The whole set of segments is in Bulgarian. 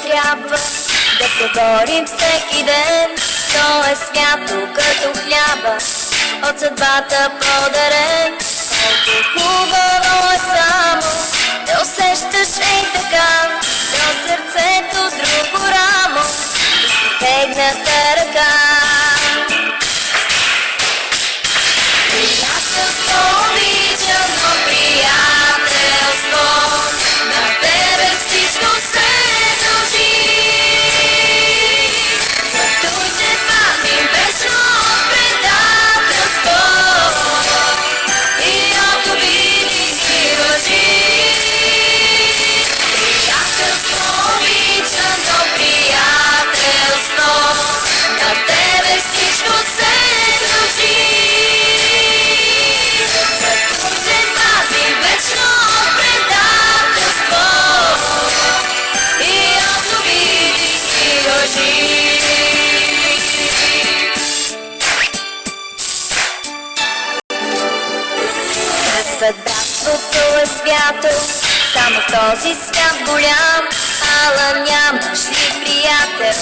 трябва да се борим всеки ден. То е свято като хляба, от съдбата подарен. Колко хубаво е само да усещаш ей така до сърцето с друго рамо, тегната ръка. Приятелство, обичано приятелство, на тебе всичко се дължи. Зато се пазим вечно от предателство и от обиди и лъжи. Приятелство, обичано приятелство, на тебе всичко се дължи. Съдбството е свято, само в този свят голям. Ала нямаш ли приятел,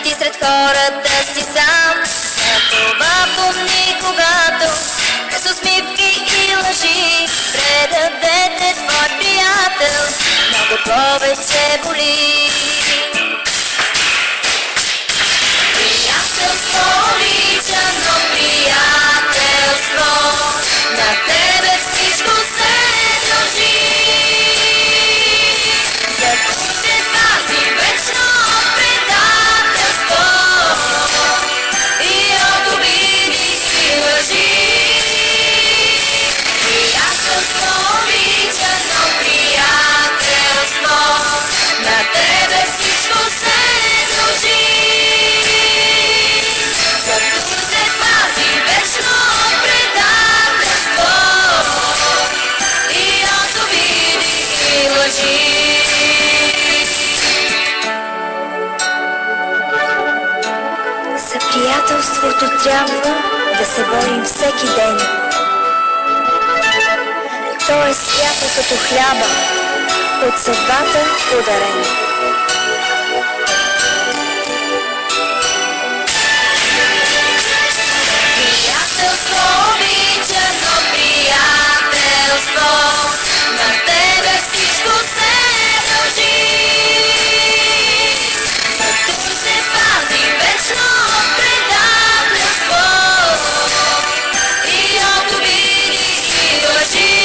ти сред хората си сам. За това помни, когато през усмивки и лъжи предадете твой приятел, много повече боли. Приятелство, обичано приятелство, на тебе всичко се дължи. Зато се пази вечно от предателство и от обиди и лъжи. Приятелство, обичано приятелство, на тебе всичко се дължи. Зато се пази вечно от предателство и от обиди и лъжи. За приятелството трябва да се борим всеки ден. То е свято като хляба, от съдбата подарен. Приятелство, обичано приятелство, на тебе всичко се дължи. Зато се пази вечно от предателство и от обиди и лъжи.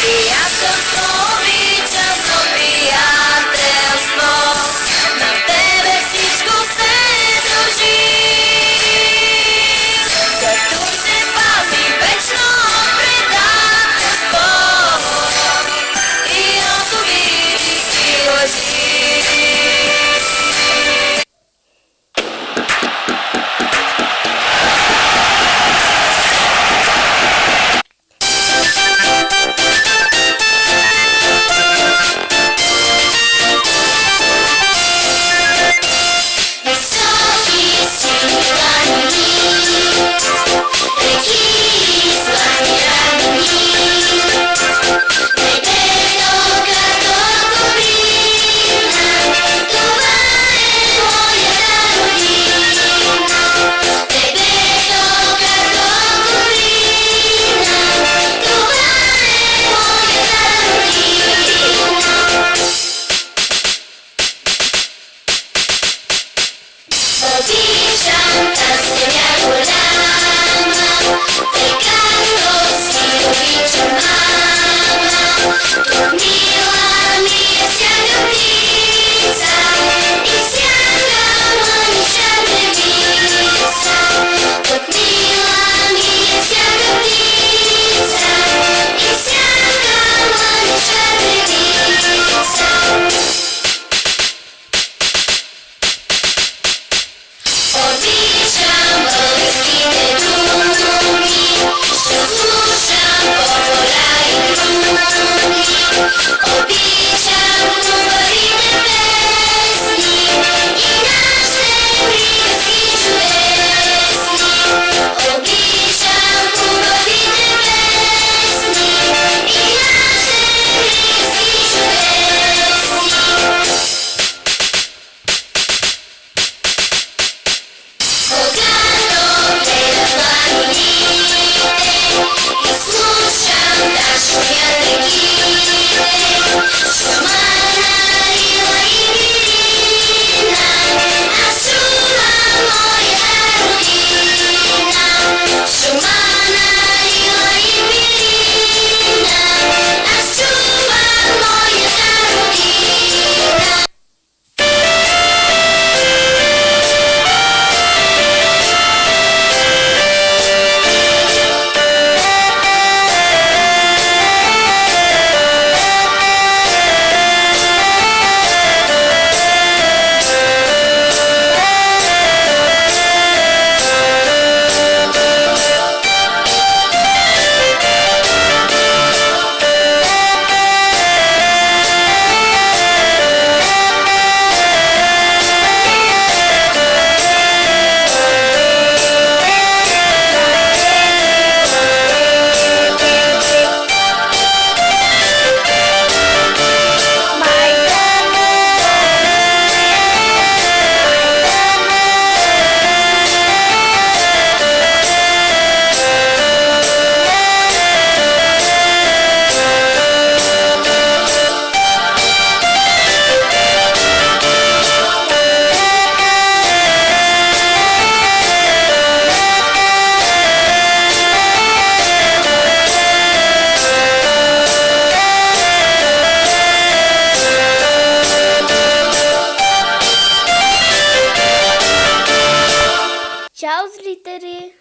Приятелство, обичано приятелство, на тебе всичко се дължи. Чао, зрители!